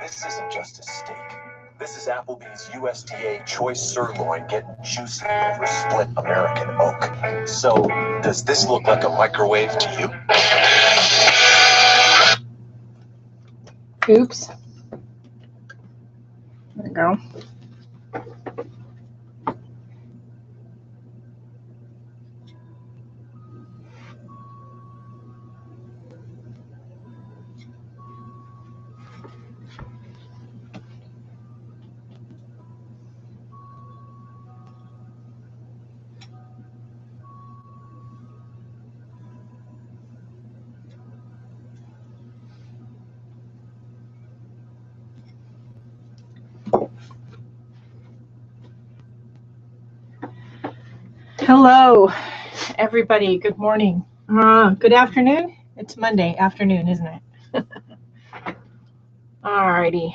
This isn't just a steak. This is Applebee's USDA choice sirloin getting juicy over split American oak. So, does this look like a microwave to you? Oops. There we go. Hello, everybody. Good morning. Good afternoon. It's Monday afternoon, isn't it? Alrighty.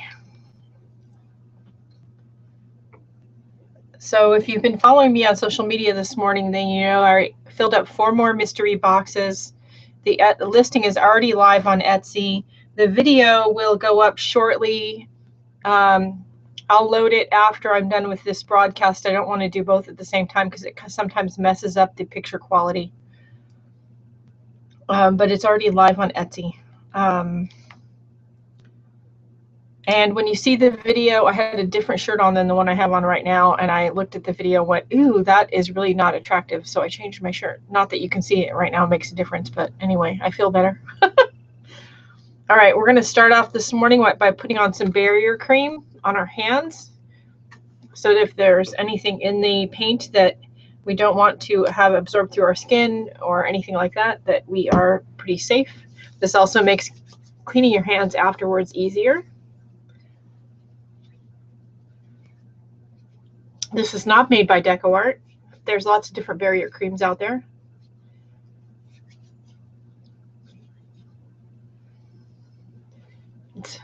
So if you've been following me on social media this morning, then you know I filled up 4 more mystery boxes. The listing is already live on Etsy. The video will go up shortly. I'll load it after I'm done with this broadcast. I don't want to do both at the same time because it sometimes messes up the picture quality. But it's already live on Etsy. And when you see the video, I had a different shirt on than the one I have on right now. And I looked at the video and went, ooh, that is really not attractive. So I changed my shirt. Not that you can see it right now. It makes a difference. But anyway, I feel better. All right, we're going to start off this morning by putting on some barrier cream on our hands, so that if there's anything in the paint that we don't want to have absorbed through our skin or anything like that, that we are pretty safe. This also makes cleaning your hands afterwards easier. This is not made by DecoArt. There's lots of different barrier creams out there. It's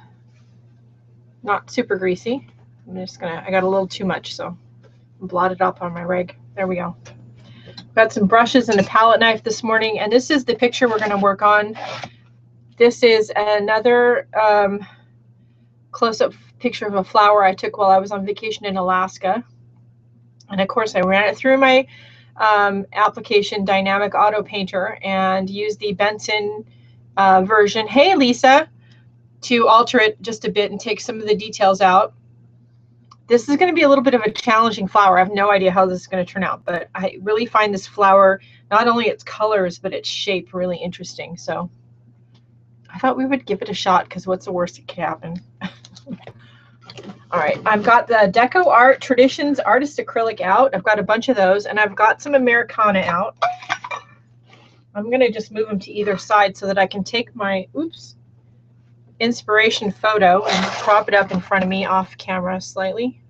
not super greasy. I got a little too much, so I blotted up on my rag. There we go. Got some brushes and a palette knife this morning, and this is the picture we're going to work on. This is another close-up picture of a flower I took while I was on vacation in Alaska. And of course, I ran it through my application Dynamic Auto Painter and used the Benson version. Hey, Lisa. To alter it just a bit and take some of the details out. This is going to be a little bit of a challenging flower. I have no idea how this is going to turn out, but I really find this flower, not only its colors, but its shape really interesting. So I thought we would give it a shot because what's the worst that could happen? All right, I've got the DecoArt Traditions Artist Acrylic out. I've got a bunch of those, and I've got some Americana out. I'm going to just move them to either side so that I can take my, inspiration photo and prop it up in front of me off camera slightly.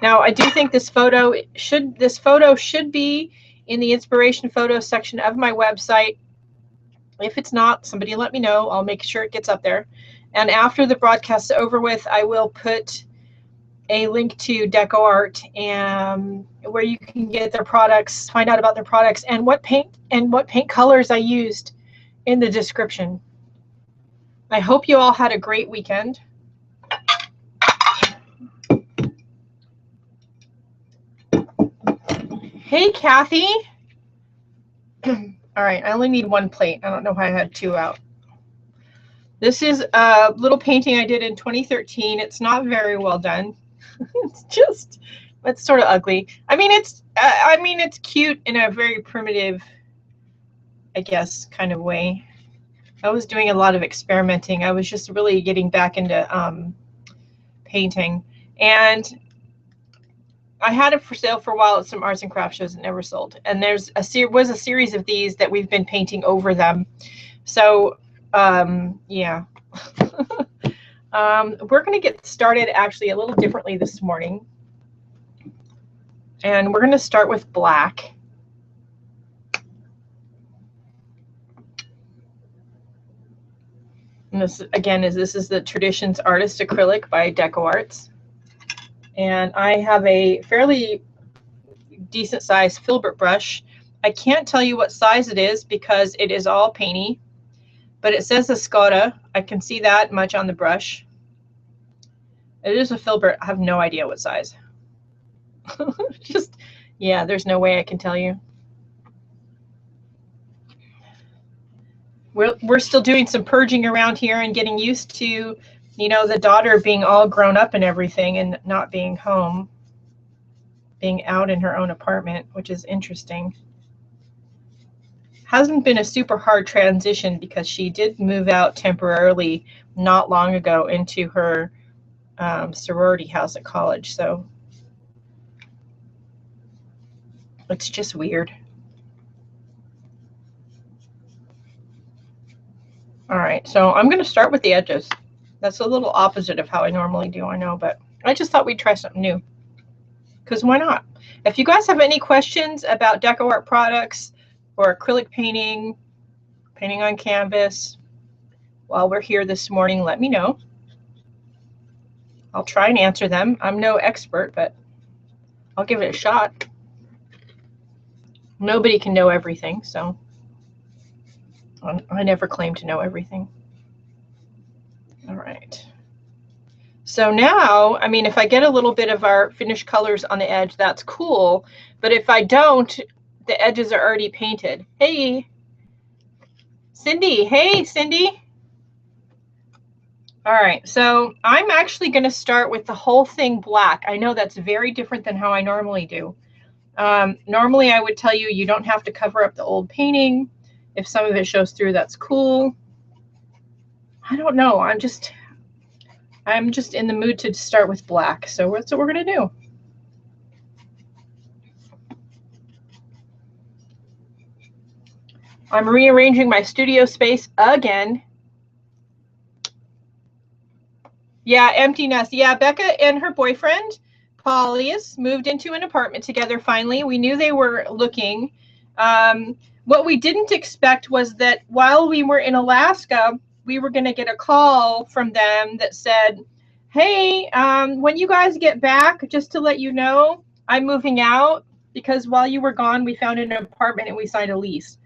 Now I do think this photo should be in the inspiration photo section of my website. If it's not, somebody let me know. I'll make sure it gets up there. And after the broadcast is over with, I will put a link to DecoArt and where you can get their products, find out about their products, and what paint colors I used in the description. I hope you all had a great weekend. Hey, Kathy. All right, I only need 1 plate. I don't know why I had 2 out. This is a little painting I did in 2013. It's not very well done. It's sort of ugly. I mean, it's cute in a very primitive, I guess, kind of way. I was doing a lot of experimenting. I was just really getting back into painting. And I had it for sale for a while at some arts and crafts shows that never sold. And there's was a series of these that we've been painting over them. So, yeah. We're going to get started actually a little differently this morning. And we're going to start with black. And this, again, this is the Traditions Artist Acrylic by DecoArts. And I have a fairly decent sized filbert brush. I can't tell you what size it is because it is all painty, but it says Escoda. I can see that much on the brush. It is a filbert. I have no idea what size. Just, yeah, there's no way I can tell you. We're still doing some purging around here and getting used to, you know, the daughter being all grown up and everything and not being home, being out in her own apartment, which is interesting. Hasn't been a super hard transition because she did move out temporarily not long ago into her sorority house at college, so it's just weird. All right, so I'm going to start with the edges. That's a little opposite of how I normally do, I know, but I just thought we'd try something new, because why not? If you guys have any questions about DecoArt products or acrylic painting, painting on canvas, while we're here this morning, let me know. I'll try and answer them. I'm no expert, but I'll give it a shot. Nobody can know everything, so I never claim to know everything. All right. So now, I mean, if I get a little bit of our finished colors on the edge, that's cool. But if I don't, the edges are already painted. Hey, Cindy. Hey, Cindy. All right, so I'm actually going to start with the whole thing black. I know that's very different than how I normally do. Normally, I would tell you, you don't have to cover up the old painting. If some of it shows through, that's cool. I don't know. I'm just in the mood to start with black. So that's what we're going to do. I'm rearranging my studio space again. Yeah, empty nest. Yeah, Becca and her boyfriend, Paulius, moved into an apartment together finally. We knew they were looking. What we didn't expect was that while we were in Alaska, we were going to get a call from them that said, hey, when you guys get back, just to let you know, I'm moving out because while you were gone, we found an apartment and we signed a lease.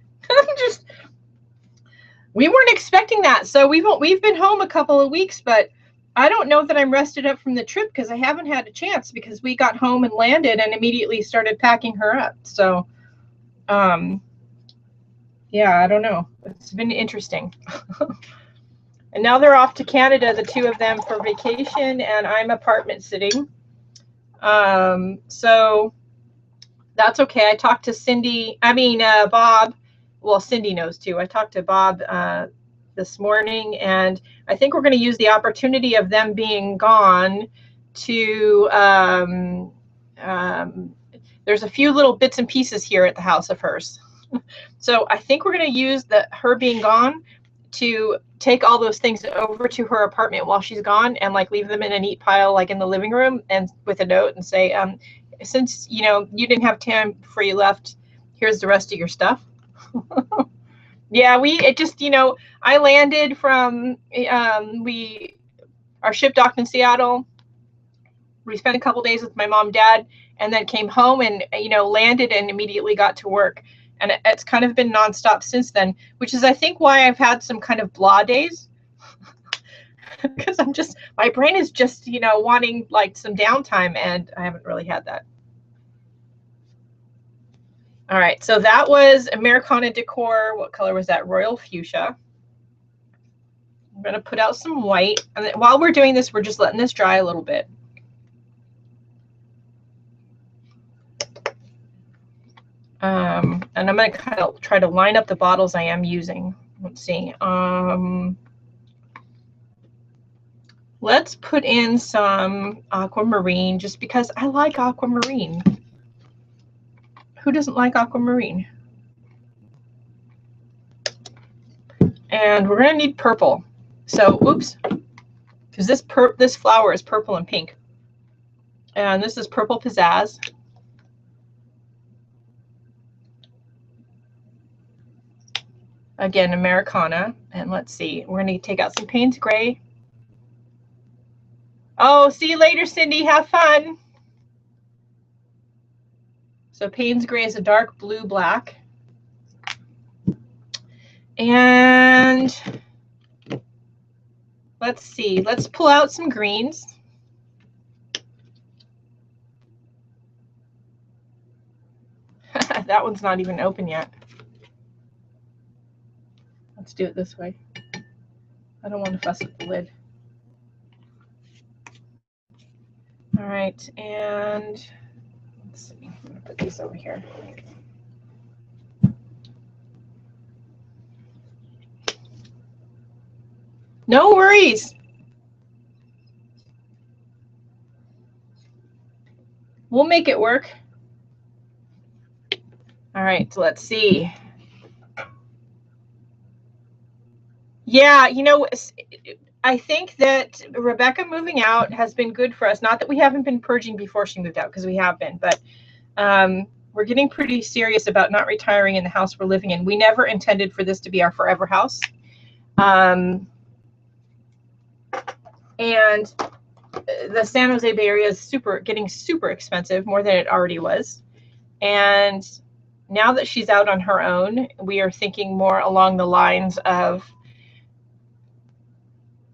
We weren't expecting that. So we've been home a couple of weeks, but I don't know that I'm rested up from the trip because I haven't had a chance because we got home and landed and immediately started packing her up. So, yeah, I don't know. It's been interesting. And now they're off to Canada, the two of them, for vacation, and I'm apartment sitting. So that's okay. I talked to Bob. Well, Cindy knows too. I talked to Bob this morning, and I think we're going to use the opportunity of them being gone to there's a few little bits and pieces here at the house of hers. So I think we're going to use her being gone to take all those things over to her apartment while she's gone and like leave them in a neat pile like in the living room and with a note and say, since you didn't have time before you left, here's the rest of your stuff. Yeah, I landed from, our ship docked in Seattle. We spent a couple days with my mom and dad and then came home and, landed and immediately got to work. And it's kind of been nonstop since then, which is, I think, why I've had some kind of blah days. Because my brain is just, wanting like some downtime and I haven't really had that. All right, so that was Americana Decor. What color was that? Royal Fuchsia. I'm going to put out some white. And then while we're doing this, we're just letting this dry a little bit. And I'm going to kind of try to line up the bottles I am using. Let's see. Let's put in some aquamarine just because I like aquamarine. Who doesn't like aquamarine? And we're going to need purple. So, oops, because this flower is purple and pink. And this is purple pizzaz. Again, Americana. And let's see, we're going to take out some Paynes gray. Oh, see you later, Cindy. Have fun. So Paynes gray is a dark blue black. And let's see, let's pull out some greens. that one's not even open yet. Let's do it this way. I don't want to fuss with the lid. All right, and let's see. I'm going to put these over here. No worries. We'll make it work. All right, so let's see. Yeah, you know, I think that Rebecca moving out has been good for us. Not that we haven't been purging before she moved out, because we have been, but we're getting pretty serious about not retiring in the house we're living in. We never intended for this to be our forever house. And the San Jose Bay Area is getting super expensive, more than it already was. And now that she's out on her own, we are thinking more along the lines of,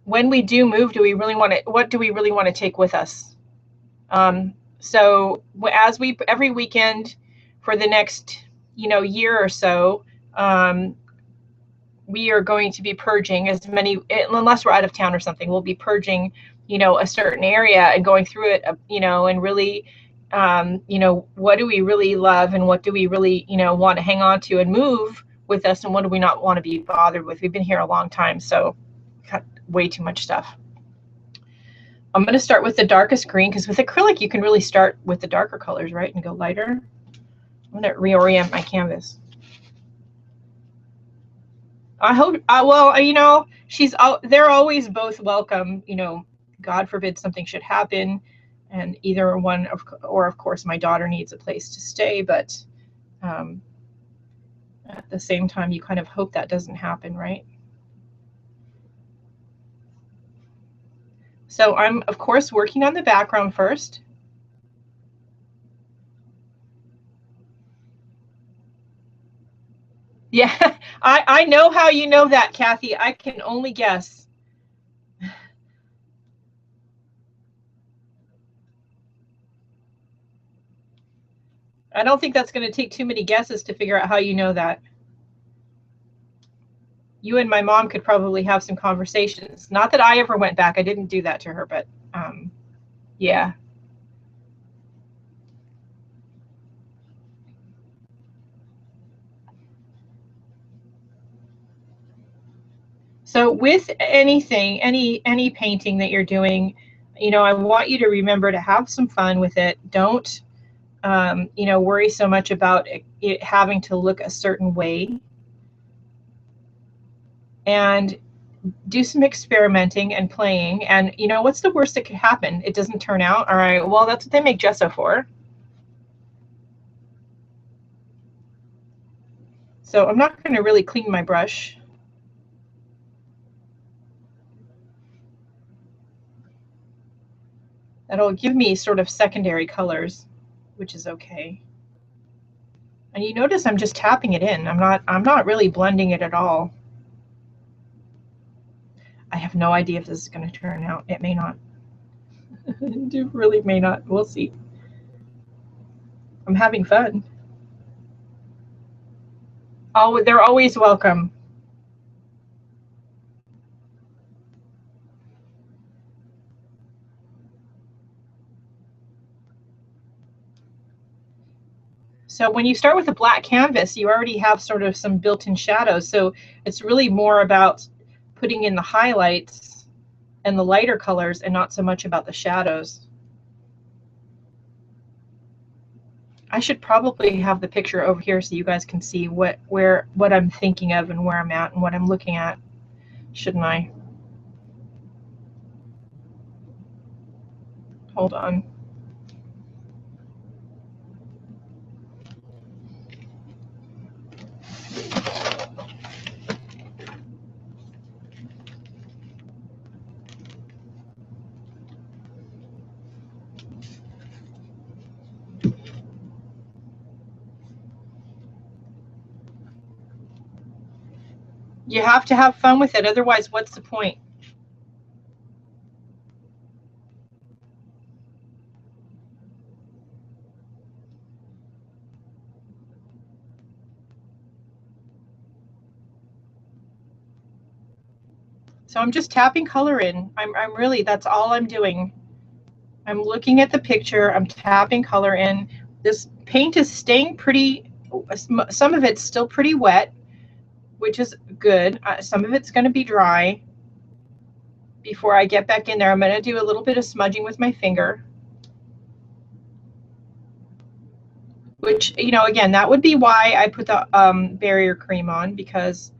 when we do move, do we really want to, what do we really want to take with us? So as we, every weekend for the next, year or so, we are going to be purging as many, unless we're out of town or something, we'll be purging, a certain area and going through it, and really, what do we really love and what do we really, want to hang on to and move with us, and what do we not want to be bothered with? We've been here a long time, so got way too much stuff. I'm going to start with the darkest green, because with acrylic you can really start with the darker colors, right, and go lighter. I'm going to reorient my canvas. I hope, well, they're always both welcome. God forbid something should happen, and either one or of course my daughter needs a place to stay, but at the same time you kind of hope that doesn't happen, right? So I'm of course working on the background first. Yeah, I know how you know that, Kathy. I can only guess. I don't think that's going to take too many guesses to figure out how you know that. You and my mom could probably have some conversations. Not that I ever went back. I didn't do that to her, but yeah. So with anything, any painting that you're doing, I want you to remember to have some fun with it. Don't, worry so much about it having to look a certain way. And do some experimenting and playing. And, what's the worst that could happen? It doesn't turn out. All right, well, that's what they make gesso for. So I'm not going to really clean my brush. That'll give me sort of secondary colors, which is okay. And you notice I'm just tapping it in. I'm not really blending it at all. I have no idea if this is going to turn out. It may not. It really may not. We'll see. I'm having fun. Oh, they're always welcome. So when you start with a black canvas, you already have sort of some built-in shadows. So it's really more about putting in the highlights and the lighter colors and not so much about the shadows. I should probably have the picture over here so you guys can see what I'm thinking of and where I'm at and what I'm looking at, shouldn't I? Hold on. You have to have fun with it, otherwise what's the point? So I'm just tapping color in. I'm really, that's all I'm doing. I'm looking at the picture, I'm tapping color in. This paint is staying pretty, some of it's still pretty wet, which is good. Some of it's going to be dry before I get back in there. I'm going to do a little bit of smudging with my finger, which, you know, again, that would be why I put the barrier cream on, because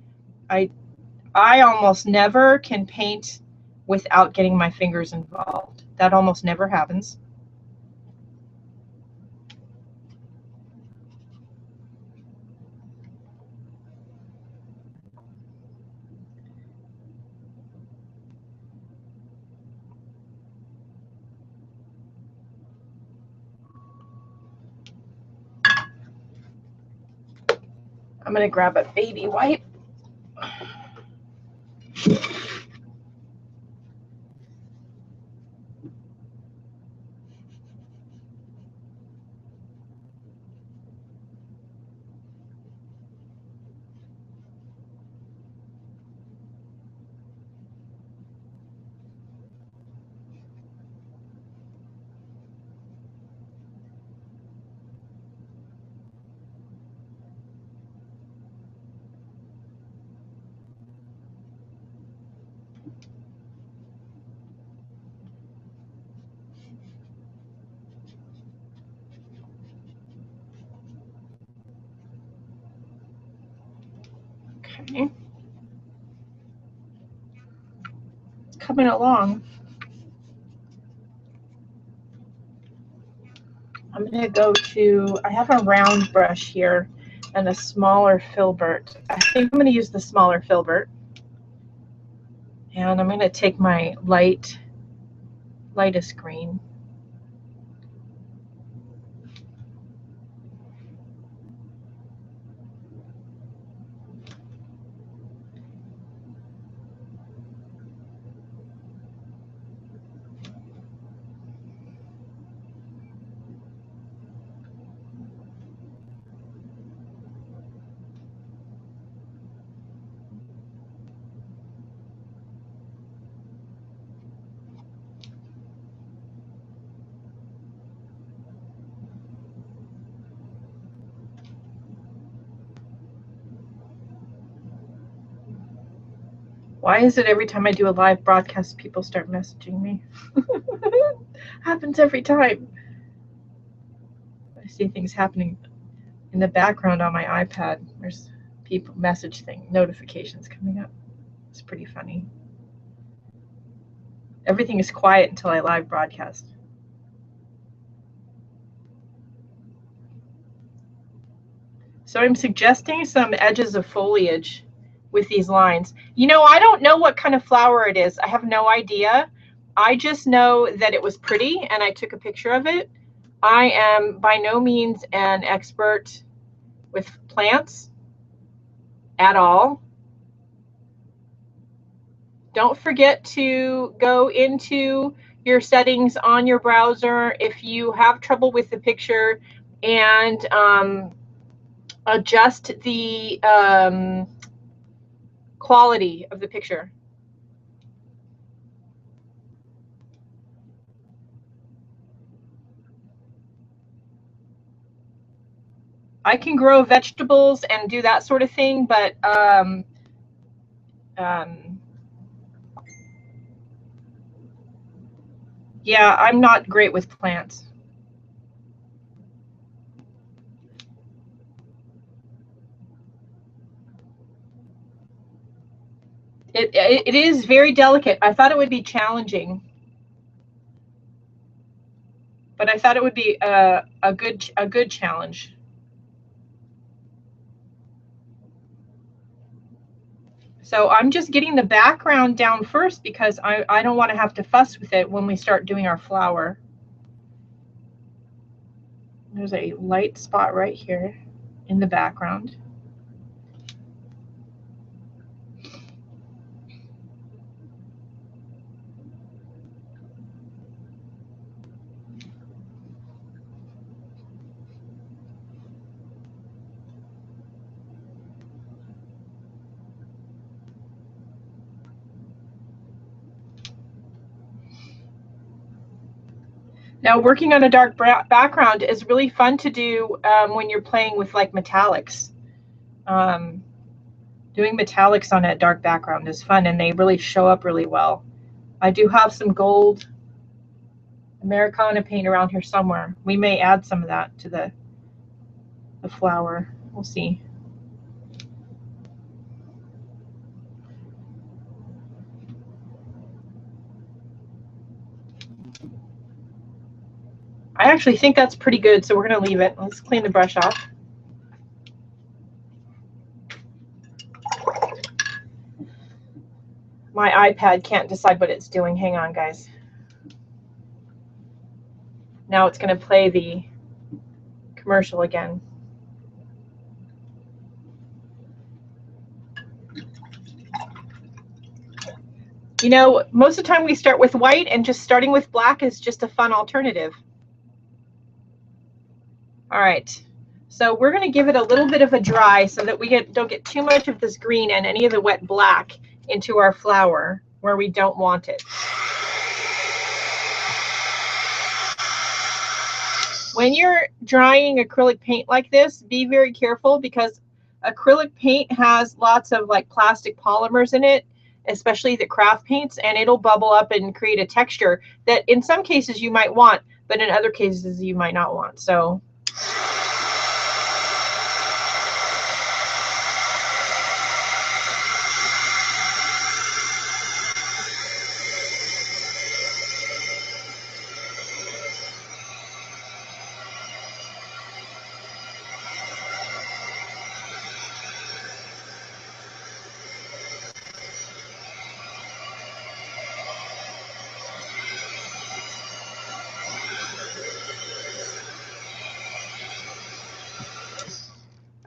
I almost never can paint without getting my fingers involved. That almost never happens. I'm going to grab a baby wipe. Okay. It's coming along. I'm going to go to, I have a round brush here and a smaller filbert. I think I'm going to use the smaller filbert. And I'm going to take my lightest green. Why is it every time I do a live broadcast, people start messaging me? Happens every time. I see things happening in the background on my iPad. There's people message notifications coming up. It's pretty funny. Everything is quiet until I live broadcast. So I'm suggesting some edges of foliage with these lines. You know, I don't know what kind of flower it is. I have no idea. I just know that it was pretty and I took a picture of it. I am by no means an expert with plants at all. Don't forget to go into your settings on your browser if you have trouble with the picture and adjust the quality of the picture. I can grow vegetables and do that sort of thing, but yeah, I'm not great with plants. It is very delicate. I thought it would be challenging, but I thought it would be a good challenge. So I'm just getting the background down first because I don't want to have to fuss with it when we start doing our flower. There's a light spot right here in the background. Now, working on a dark background is really fun to do when you're playing with like metallics. Doing metallics on a dark background is fun, and they really show up really well. I do have some gold Americana paint around here somewhere. We may add some of that to the flower. We'll see. I actually think that's pretty good, so we're going to leave it. Let's clean the brush off. My iPad can't decide what it's doing. Hang on, guys. Now it's going to play the commercial again. You know, most of the time we start with white, and just starting with black is just a fun alternative. All right, so we're going to give it a little bit of a dry so that we don't get too much of this green and any of the wet black into our flower where we don't want it. When you're drying acrylic paint like this, be very careful, because acrylic paint has lots of like plastic polymers in it, especially the craft paints, and it'll bubble up and create a texture that in some cases you might want, but in other cases you might not want. So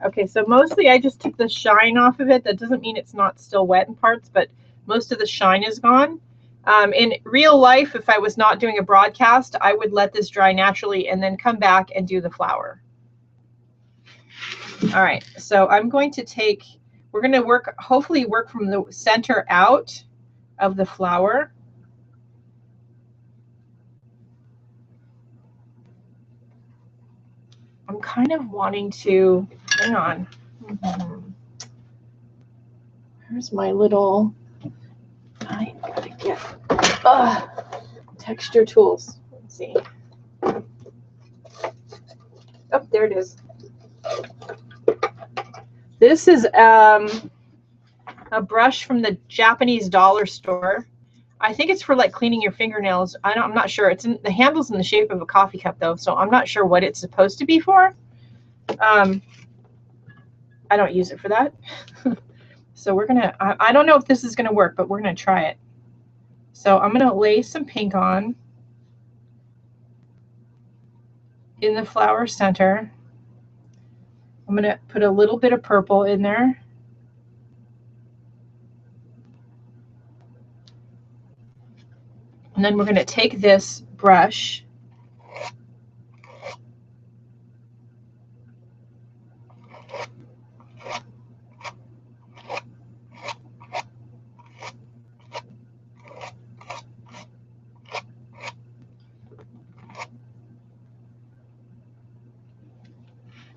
okay, so mostly I just took the shine off of it. That doesn't mean it's not still wet in parts, but most of the shine is gone. In real life, if I was not doing a broadcast, I would let this dry naturally and then come back and do the flower. All right, so I'm going to take, we're going to hopefully work from the center out of the flower. I'm kind of wanting to, hang on. Here's my little, I gotta get texture tools. Let's see. Oh, there it is. This is a brush from the Japanese dollar store. I think it's for like cleaning your fingernails. I'm not sure. The handle's in the shape of a coffee cup though, so I'm not sure what it's supposed to be for. I don't use it for that. So we're gonna, I don't know if this is gonna work, but we're gonna try it. So I'm gonna lay some pink on in the flower center. I'm gonna put a little bit of purple in there. And then we're gonna take this brush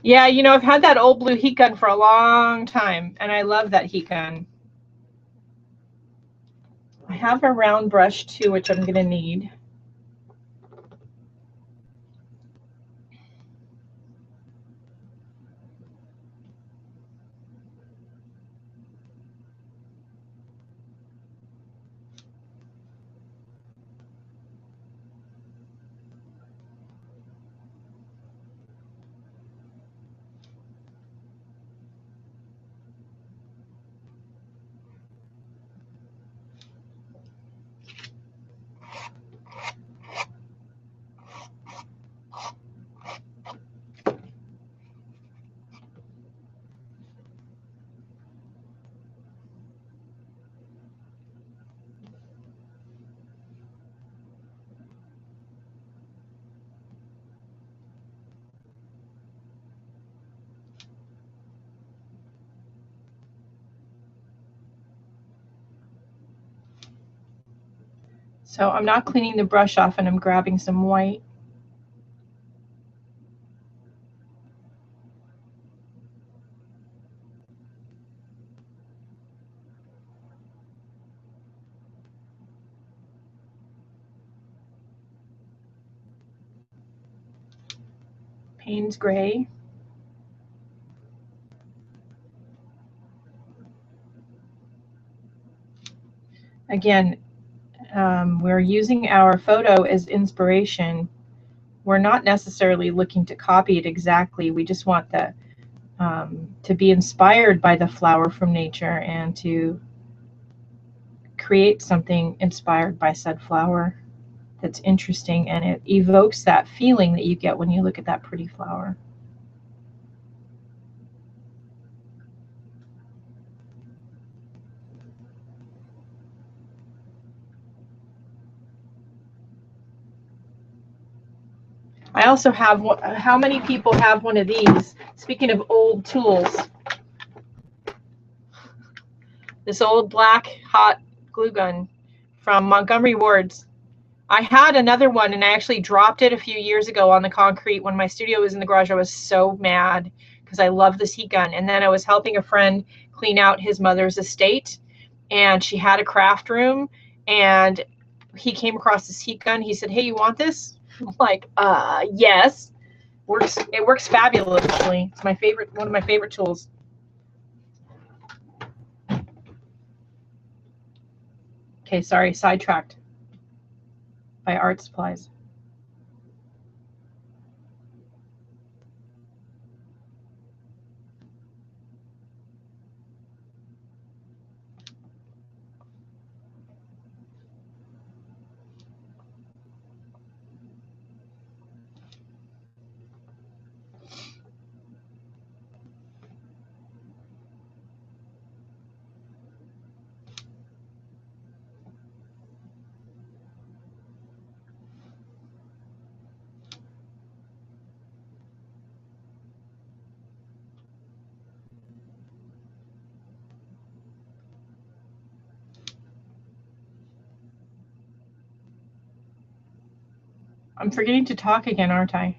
Yeah, you know, I've had that old blue heat gun for a long time, and I love that heat gun. I have a round brush too, which I'm going to need. So I'm not cleaning the brush off, and I'm grabbing some white. Paynes gray. Again, we're using our photo as inspiration. We're not necessarily looking to copy it exactly. We just want the to be inspired by the flower from nature and to create something inspired by said flower that's interesting, and it evokes that feeling that you get when you look at that pretty flower. I also have, how many people have one of these? Speaking of old tools, this old black hot glue gun from Montgomery Ward's. I had another one and I actually dropped it a few years ago on the concrete when my studio was in the garage. I was so mad because I love this heat gun. And then I was helping a friend clean out his mother's estate, and she had a craft room, and he came across this heat gun. He said, "Hey, you want this?" I'm like, yes. It works fabulously. It's my favorite, one of my favorite tools. Okay, sorry, sidetracked by art supplies. I'm forgetting to talk again, aren't I?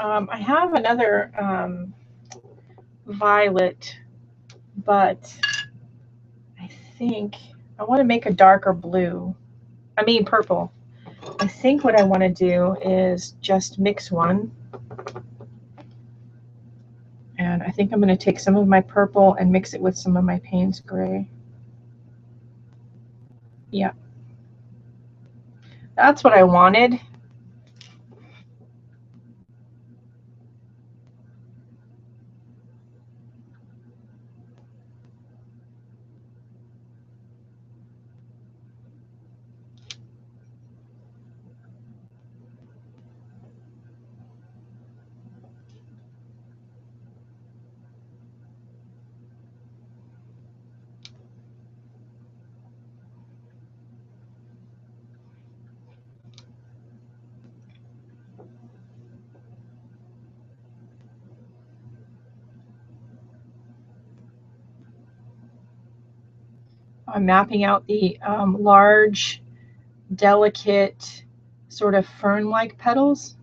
I have another violet, but I think I want to make a darker blue. I mean purple. I think what I want to do is just mix one. And I think I'm going to take some of my purple and mix it with some of my Paynes gray. Yeah. That's what I wanted. I'm mapping out the large, delicate, sort of fern-like petals.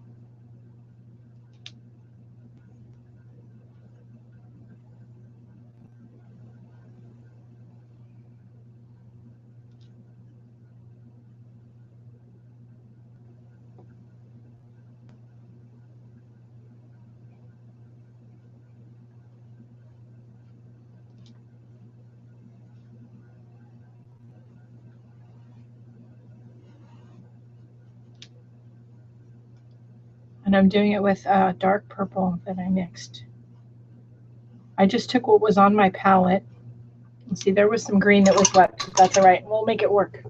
And I'm doing it with dark purple that I mixed. I just took what was on my palette See, there was some green that was wet. That's all right. We'll make it work.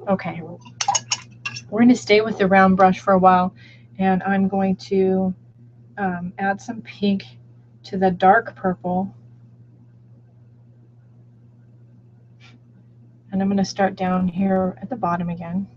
Okay. We're going to stay with the round brush for a while, and I'm going to add some pink to the dark purple. And I'm going to start down here at the bottom again.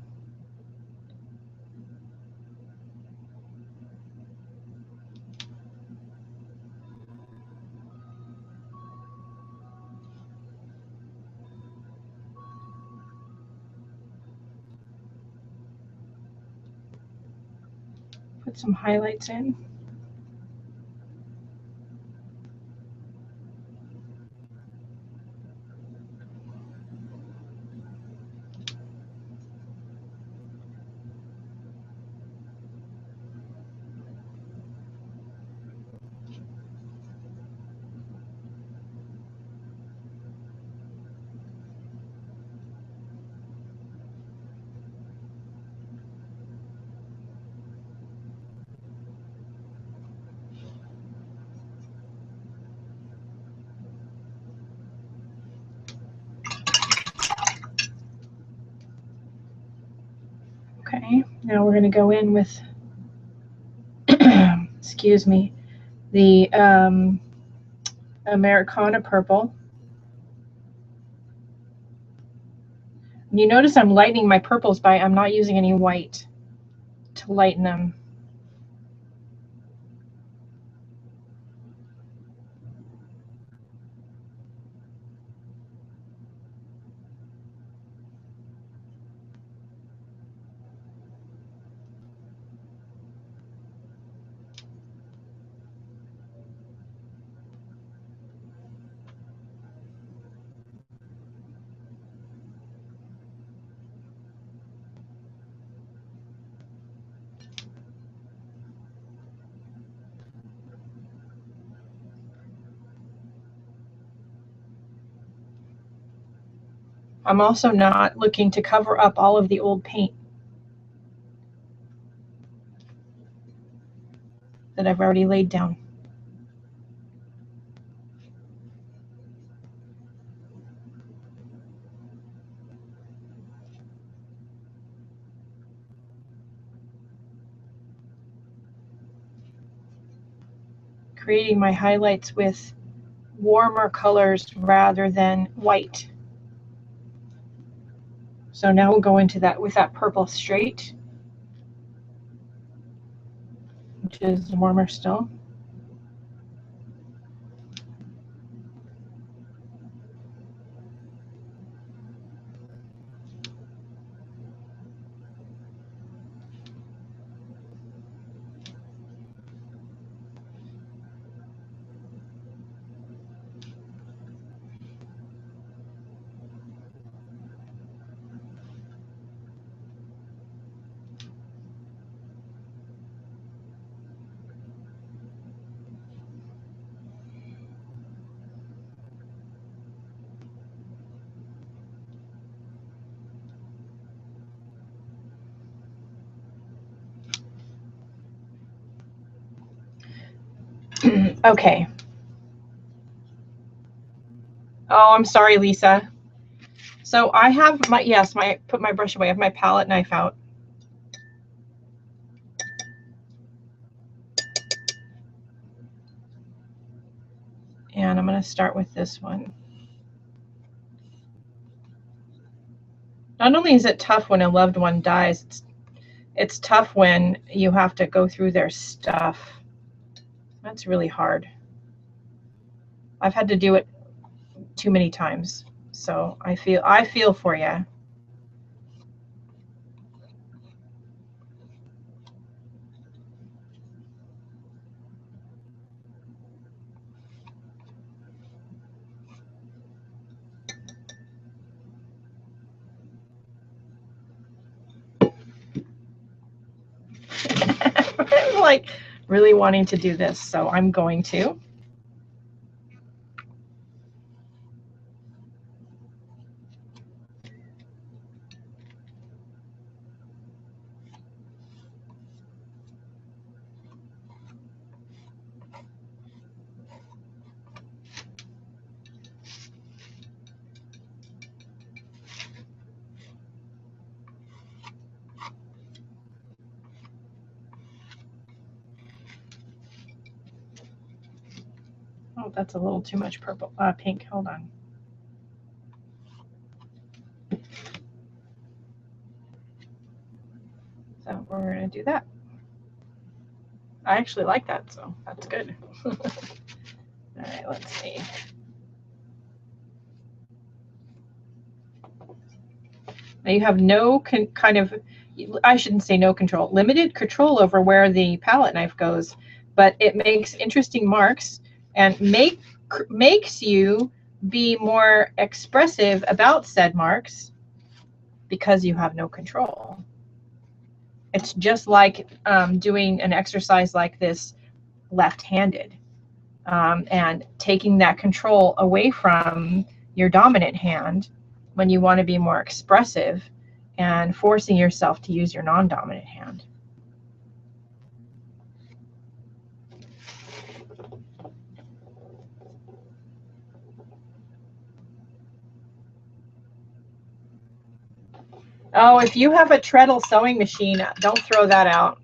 Put some highlights in. Okay, now we're going to go in with, excuse me, the Americana purple. You notice I'm lightening my purples by, I'm not using any white to lighten them. I'm also not looking to cover up all of the old paint that I've already laid down. Creating my highlights with warmer colors rather than white. So now we'll go into that with that purple straight, which is warmer still. Okay. Oh, I'm sorry, Lisa. So I have my, yes, put my brush away. I have my palette knife out. And I'm going to start with this one. Not only is it tough when a loved one dies, it's tough when you have to go through their stuff. That's really hard. I've had to do it too many times, so I feel for you. I'm like really wanting to do this, so I'm going to. Oh, that's a little too much purple, pink. Hold on. So we're going to do that. I actually like that, so that's good. All right, let's see. Now you have no kind of, I shouldn't say no control, limited control over where the palette knife goes, but it makes interesting marks and makes you be more expressive about said marks because you have no control. It's just like doing an exercise like this left-handed and taking that control away from your dominant hand when you want to be more expressive and forcing yourself to use your non-dominant hand. Oh, if you have a treadle sewing machine, don't throw that out.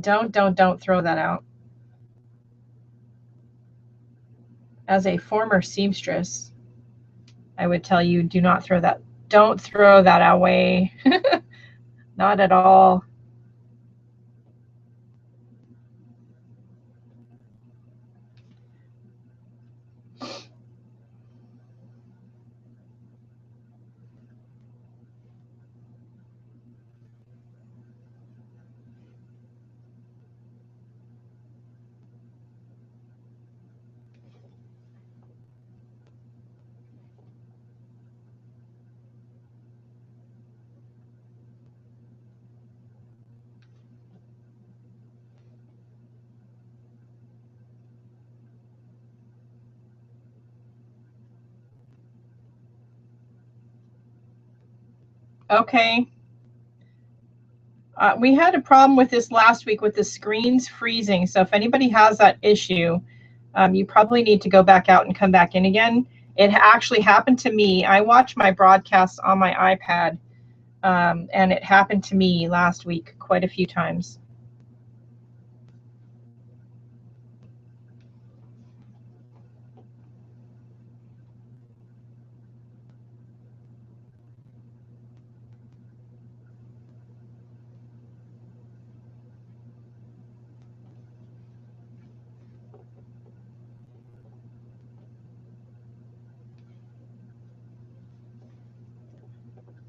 Don't throw that out. As a former seamstress, I would tell you, do not throw that. Don't throw that away. Not at all. Okay. We had a problem with this last week with the screens freezing. So if anybody has that issue, you probably need to go back out and come back in again. It actually happened to me. I watch my broadcasts on my iPad, and it happened to me last week quite a few times.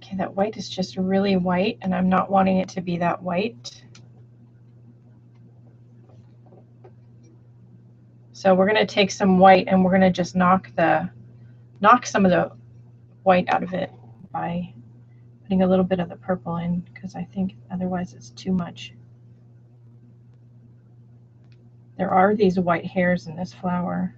Okay, that white is just really white, and I'm not wanting it to be that white. So we're going to take some white and we're going to just knock some of the white out of it by putting a little bit of the purple in, because I think otherwise it's too much. There are these white hairs in this flower.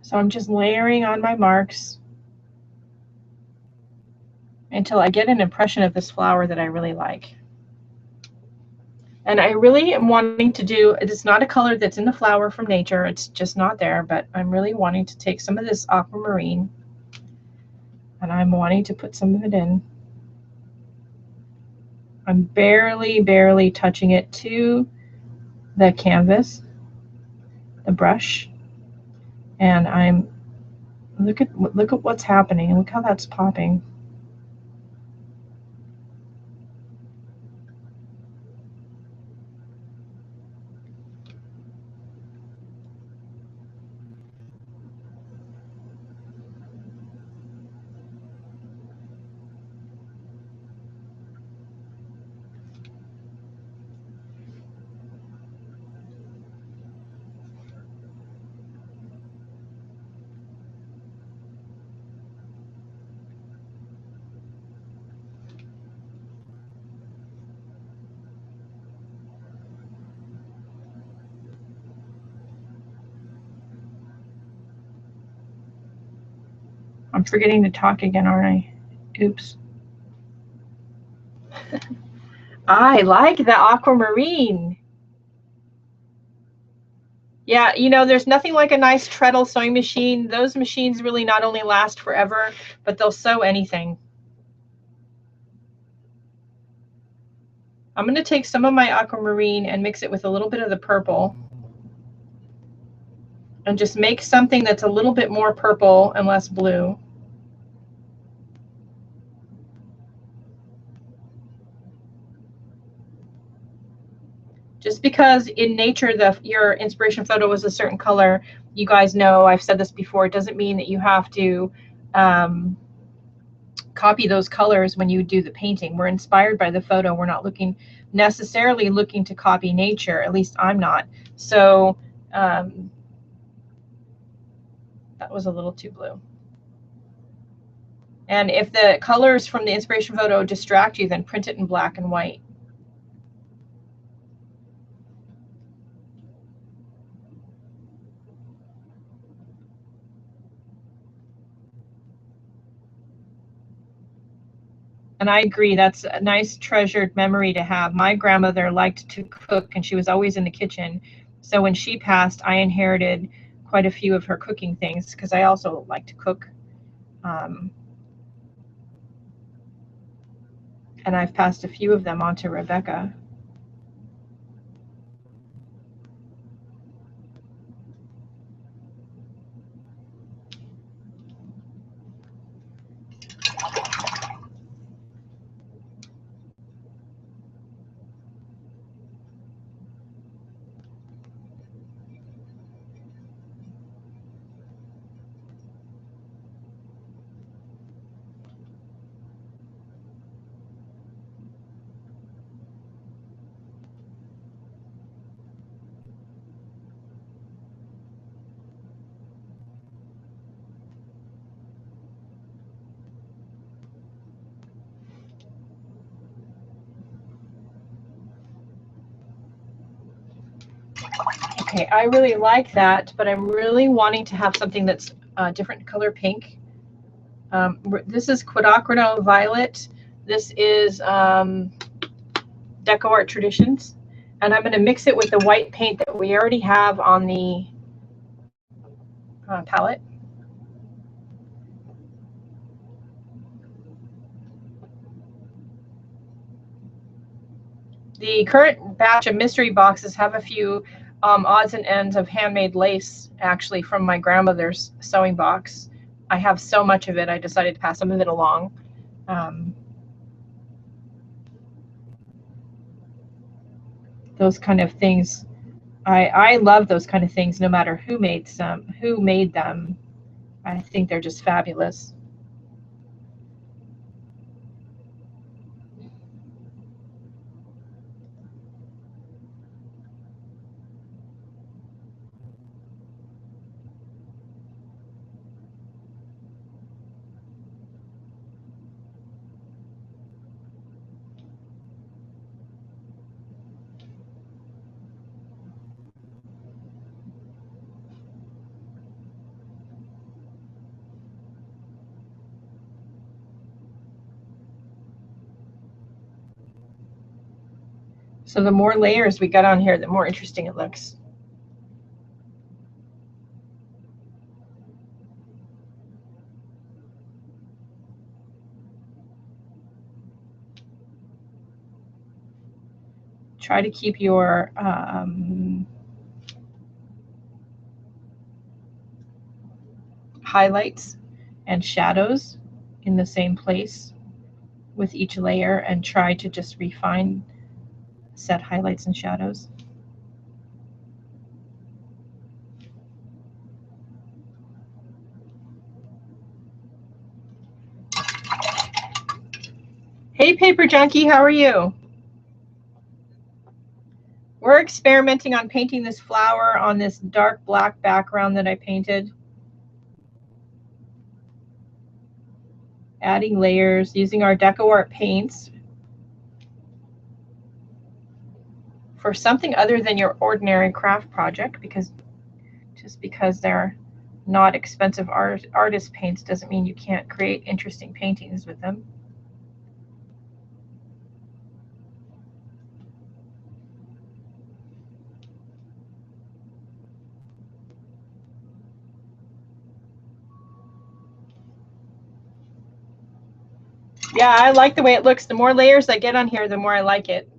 So I'm just layering on my marks until I get an impression of this flower that I really like. And I really am wanting to do, it's not a color that's in the flower from nature, it's just not there, but I'm really wanting to take some of this aquamarine and I'm wanting to put some of it in. I'm barely touching it to the canvas, the brush, and I'm, look at what's happening. Look how that's popping. I'm forgetting to talk again, aren't I? Oops. I like the aquamarine. Yeah, you know, there's nothing like a nice treadle sewing machine. Those machines really not only last forever, but they'll sew anything. I'm going to take some of my aquamarine and mix it with a little bit of the purple. And just make something that's a little bit more purple and less blue. Just because in nature your inspiration photo was a certain color, you guys know, I've said this before, it doesn't mean that you have to copy those colors when you do the painting. We're inspired by the photo. We're not necessarily looking to copy nature, at least I'm not. So that was a little too blue. And if the colors from the inspiration photo distract you, then print it in black and white. And I agree, that's a nice treasured memory to have. My grandmother liked to cook, and she was always in the kitchen. So when she passed, I inherited quite a few of her cooking things because I also like to cook. And I've passed a few of them on to Rebecca. Okay, I really like that, but I'm really wanting to have something that's a different color pink. This is Quinacridone Violet. This is DecoArt Traditions. And I'm going to mix it with the white paint that we already have on the palette. The current batch of mystery boxes have a few odds and ends of handmade lace, actually, from my grandmother's sewing box. I have so much of it, I decided to pass some of it along. Those kind of things, I love those kind of things, no matter who made them. I think they're just fabulous. So the more layers we got on here, the more interesting it looks. Try to keep your highlights and shadows in the same place with each layer, and try to just refine set highlights and shadows. Hey Paper Junkie, how are you? We're experimenting on painting this flower on this dark black background that I painted. Adding layers, using our DecoArt paints for something other than your ordinary craft project, because they're not expensive artist paints doesn't mean you can't create interesting paintings with them. Yeah, I like the way it looks. The more layers I get on here, the more I like it.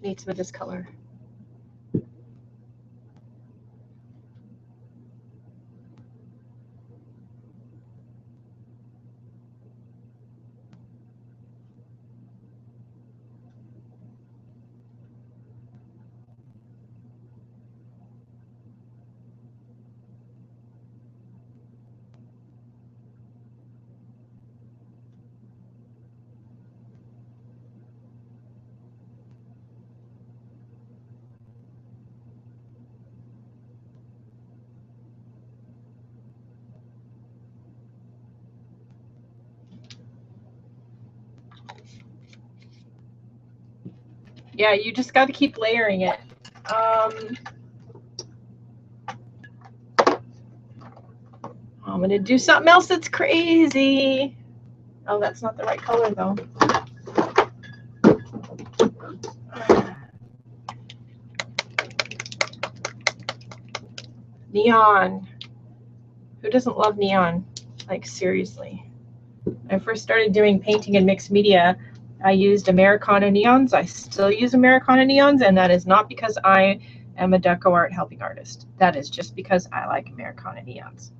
Need some of this color. Yeah, you just got to keep layering it. I'm going to do something else that's crazy. Oh, that's not the right color, though. Neon. Who doesn't love neon? Like, seriously. When I first started doing painting and mixed media, I used Americana neons. I still use Americana neons, and that is not because I am a DecoArt helping artist. That is just because I like Americana neons.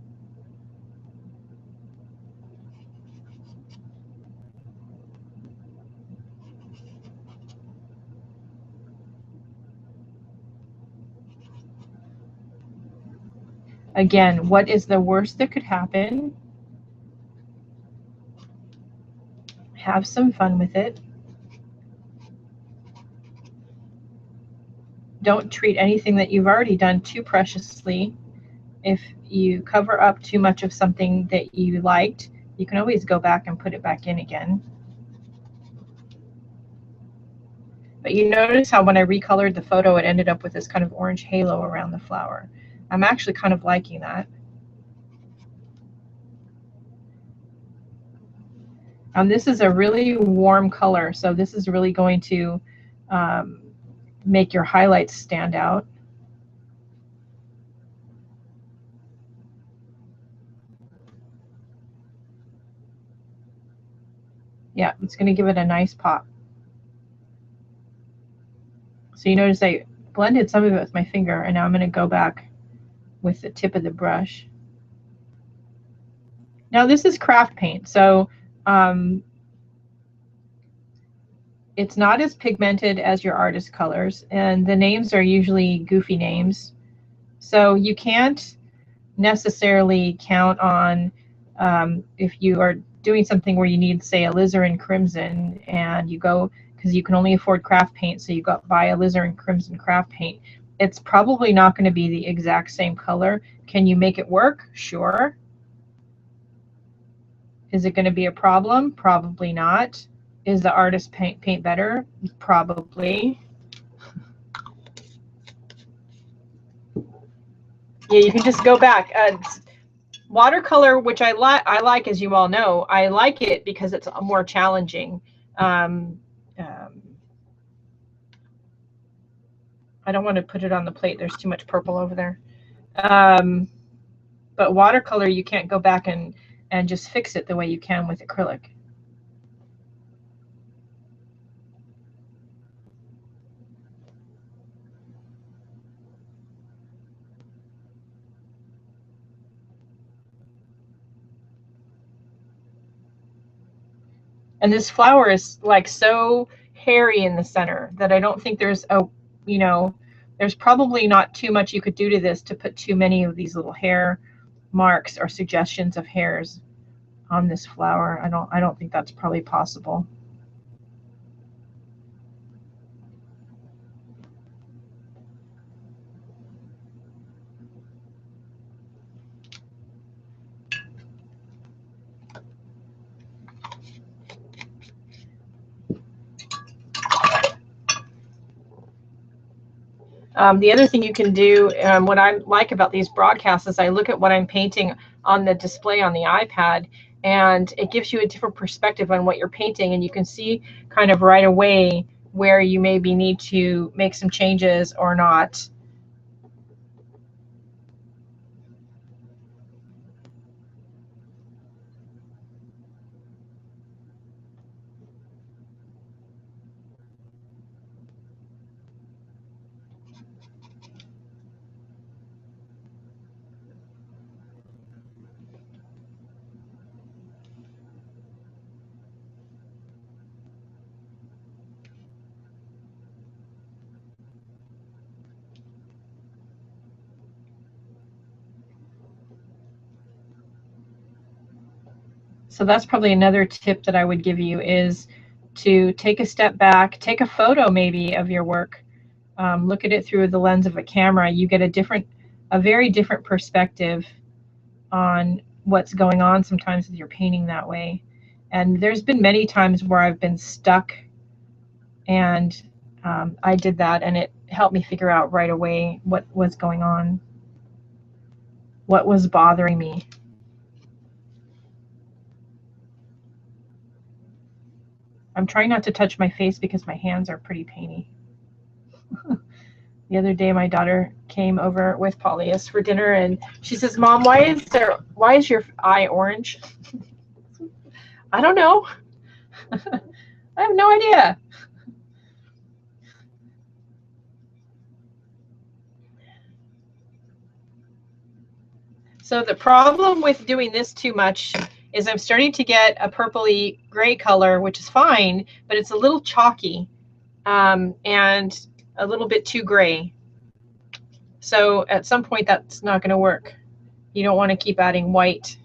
Again, what is the worst that could happen? Have some fun with it. Don't treat anything that you've already done too preciously. If you cover up too much of something that you liked, you can always go back and put it back in again. But you notice how when I recolored the photo, it ended up with this kind of orange halo around the flower. I'm actually kind of liking that. This is a really warm color, so this is really going to make your highlights stand out. Yeah, it's going to give it a nice pop. So you notice I blended some of it with my finger, and now I'm going to go back with the tip of the brush. Now this is craft paint, so it's not as pigmented as your artist colors, and the names are usually goofy names. So you can't necessarily count on if you are doing something where you need, say, alizarin crimson, and you go, because you can only afford craft paint, so you go buy alizarin crimson craft paint. It's probably not going to be the exact same color. Can you make it work? Sure. Is it going to be a problem? Probably not. Is the artist paint better? Probably. Yeah, you can just go back. Watercolor, which I like, as you all know, I like it because it's more challenging. I don't want to put it on the plate. There's too much purple over there. But watercolor, you can't go back and just fix it the way you can with acrylic. And this flower is like so hairy in the center that I don't think there's a, you know, there's probably not too much you could do to this to put too many of these little hair marks or suggestions of hairs on this flower. I don't think that's probably possible. The other thing you can do, what I like about these broadcasts is I look at what I'm painting on the display on the iPad, and it gives you a different perspective on what you're painting, and you can see kind of right away where you maybe need to make some changes or not. So that's probably another tip that I would give you, is to take a step back, take a photo maybe of your work, look at it through the lens of a camera. You get a very different perspective on what's going on sometimes with your painting that way. And there's been many times where I've been stuck, and I did that, and it helped me figure out right away what was going on, what was bothering me. I'm trying not to touch my face because my hands are pretty painy. The other day, my daughter came over with Polyus for dinner, and she says, "Mom, why is your eye orange?" I don't know. I have no idea. So the problem with doing this too much is I'm starting to get a purpley gray color, which is fine, but it's a little chalky and a little bit too gray. So at some point that's not going to work. You don't want to keep adding white.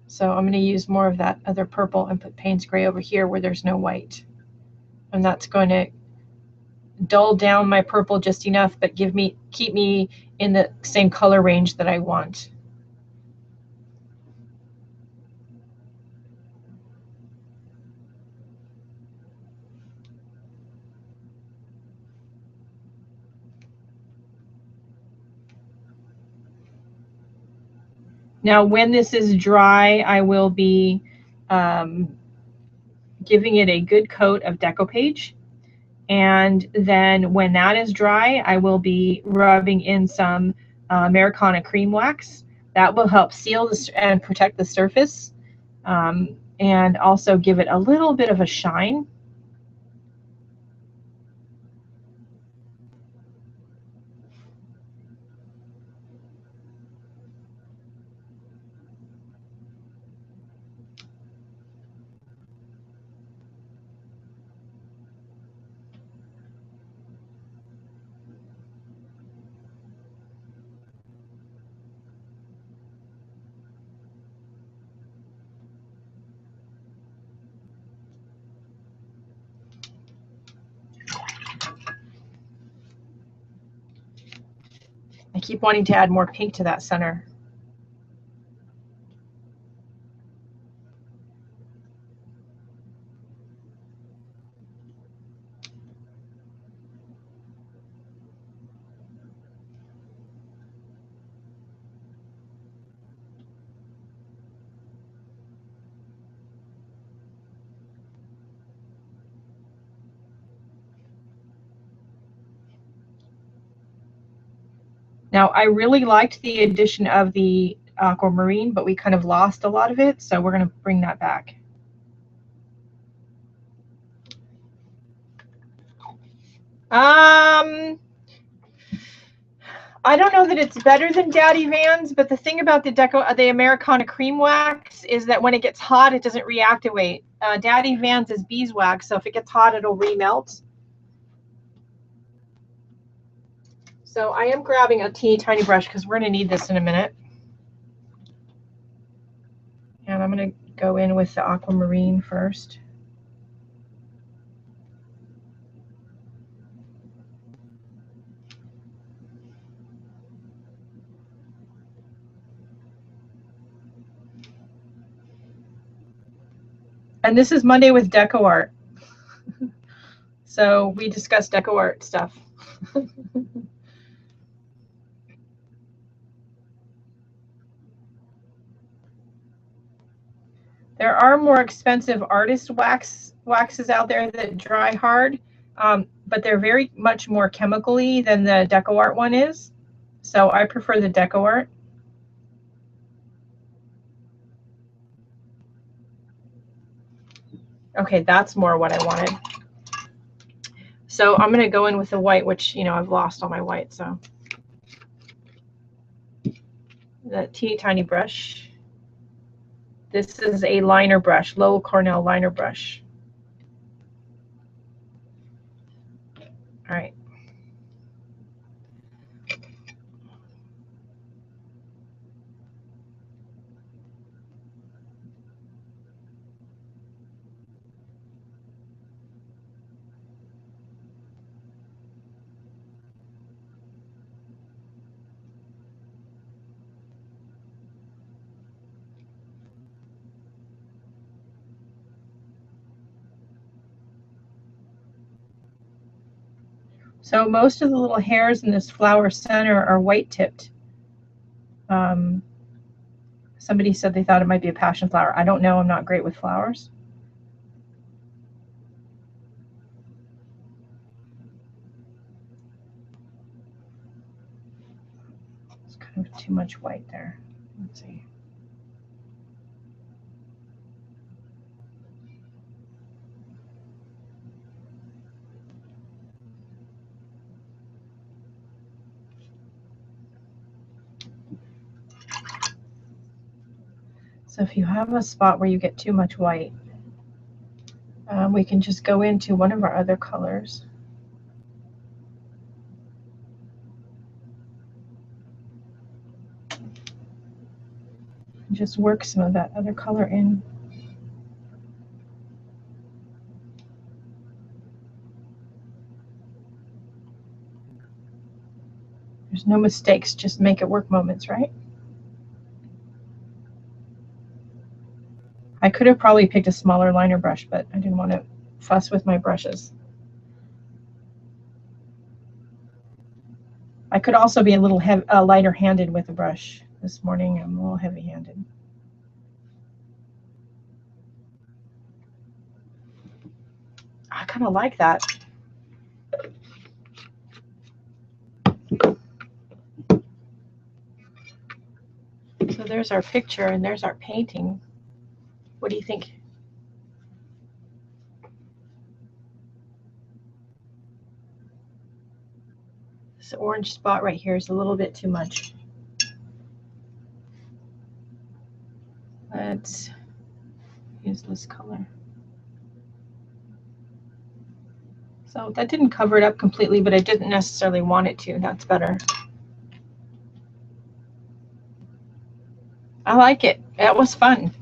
So I'm going to use more of that other purple and put Payne's gray over here where there's no white. And that's going to dull down my purple just enough, but keep me in the same color range that I want. Now, when this is dry, I will be giving it a good coat of DecoPage. And then when that is dry, I will be rubbing in some Americana cream wax. That will help seal and protect the surface, and also give it a little bit of a shine. I keep wanting to add more pink to that center. Now, I really liked the addition of the aquamarine, but we kind of lost a lot of it, so we're going to bring that back. I don't know that it's better than Daddy Van's, but the thing about the Americana cream wax is that when it gets hot, it doesn't reactivate. Daddy Van's is beeswax, so if it gets hot, it'll remelt. So I am grabbing a teeny tiny brush because we're going to need this in a minute. And I'm going to go in with the aquamarine first. And this is Monday with DecoArt. So we discuss DecoArt stuff. There are more expensive artist waxes out there that dry hard, but they're very much more chemically than the DecoArt one is. So I prefer the DecoArt. Okay, that's more what I wanted. So I'm going to go in with the white, which, you know, I've lost all my white. So the teeny tiny brush. This is a liner brush, Lowell Cornell liner brush. All right. So most of the little hairs in this flower center are white tipped. Somebody said they thought it might be a passion flower. I don't know. I'm not great with flowers. It's kind of too much white there. Let's see. So if you have a spot where you get too much white, we can just go into one of our other colors. And just work some of that other color in. There's no mistakes, just make it work moments, right? I could have probably picked a smaller liner brush, but I didn't want to fuss with my brushes. I could also be a little lighter handed with a brush. This morning I'm a little heavy handed. I kind of like that. So there's our picture and there's our painting. What do you think? This orange spot right here is a little bit too much. Let's use this color. So that didn't cover it up completely, but I didn't necessarily want it to. That's better. I like it. That was fun.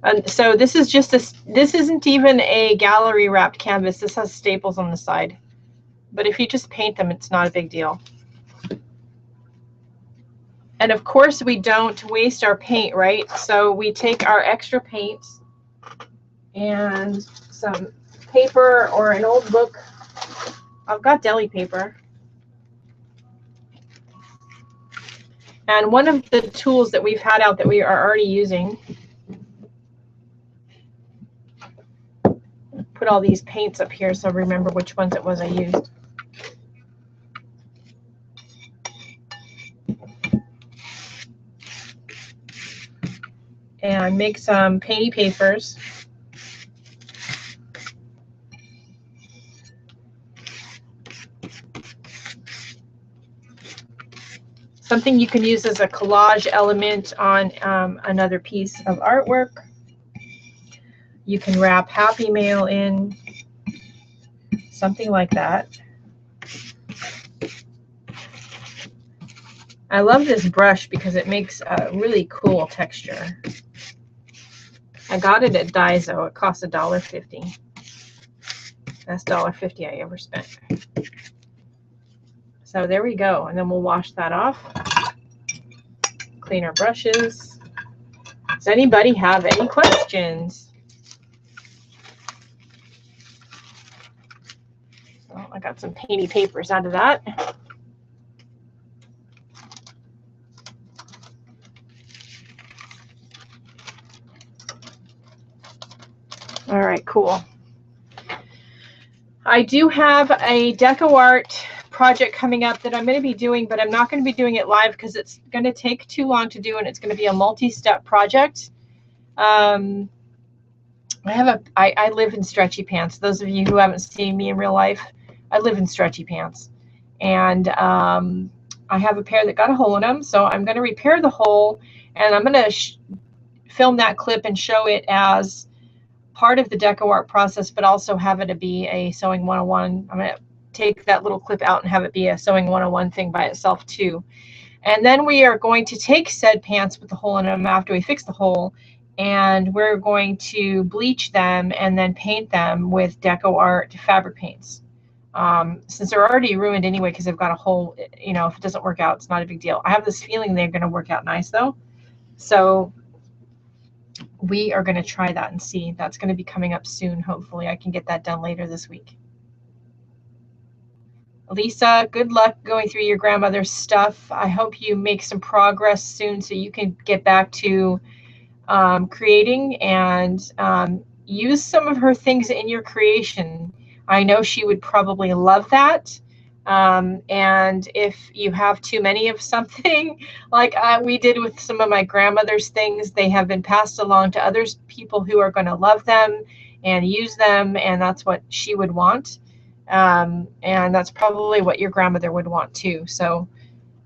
And so this is just this isn't even a gallery wrapped canvas. This has staples on the side. But if you just paint them, it's not a big deal. And of course we don't waste our paint, right? So we take our extra paints and some paper or an old book. I've got deli paper. And one of the tools that we've had out that we are already using, put all these paints up here so I remember which ones it was I used. And make some painty papers. Something you can use as a collage element on another piece of artwork. You can wrap Happy Mail in, something like that. I love this brush because it makes a really cool texture. I got it at Daiso. It costs $1.50. Best $1.50 I ever spent. So there we go. And then we'll wash that off. Clean our brushes. Does anybody have any questions? Well, I got some painty papers out of that. All right, cool. I do have a DecoArt project coming up that I'm going to be doing, but I'm not going to be doing it live because it's going to take too long to do, and it's going to be a multi-step project. I live in stretchy pants. Those of you who haven't seen me in real life, I live in stretchy pants, and I have a pair that got a hole in them, so I'm going to repair the hole, and I'm going to film that clip and show it as part of the DecoArt process, but also have it be a sewing 101. I'm going to take that little clip out and have it be a sewing 101 thing by itself too. And then we are going to take said pants with the hole in them after we fix the hole, and we're going to bleach them and then paint them with DecoArt fabric paints. Since they're already ruined anyway because they've got a hole, you know, if it doesn't work out, it's not a big deal. I have this feeling they're going to work out nice though. So we are going to try that and see. That's going to be coming up soon. Hopefully I can get that done later this week. Lisa, good luck going through your grandmother's stuff. I hope you make some progress soon so you can get back to creating and use some of her things in your creation. I know she would probably love that. And if you have too many of something, like we did with some of my grandmother's things, they have been passed along to other people who are going to love them and use them, and that's what she would want. And that's probably what your grandmother would want too. So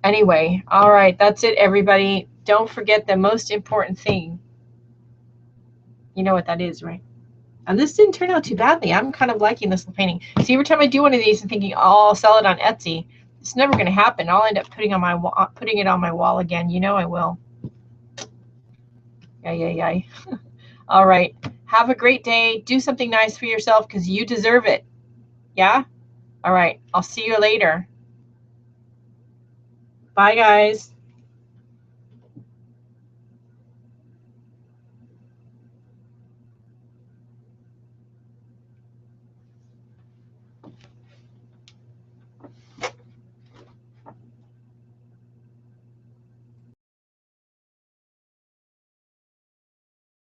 anyway, all right, that's it, everybody. Don't forget the most important thing. You know what that is, right? And this didn't turn out too badly. I'm kind of liking this little painting. See, every time I do one of these and thinking, oh, I'll sell it on Etsy, it's never going to happen. I'll end up putting it on my wall again. You know I will. Yay. All right. Have a great day. Do something nice for yourself because you deserve it. Yeah? All right. I'll see you later. Bye, guys.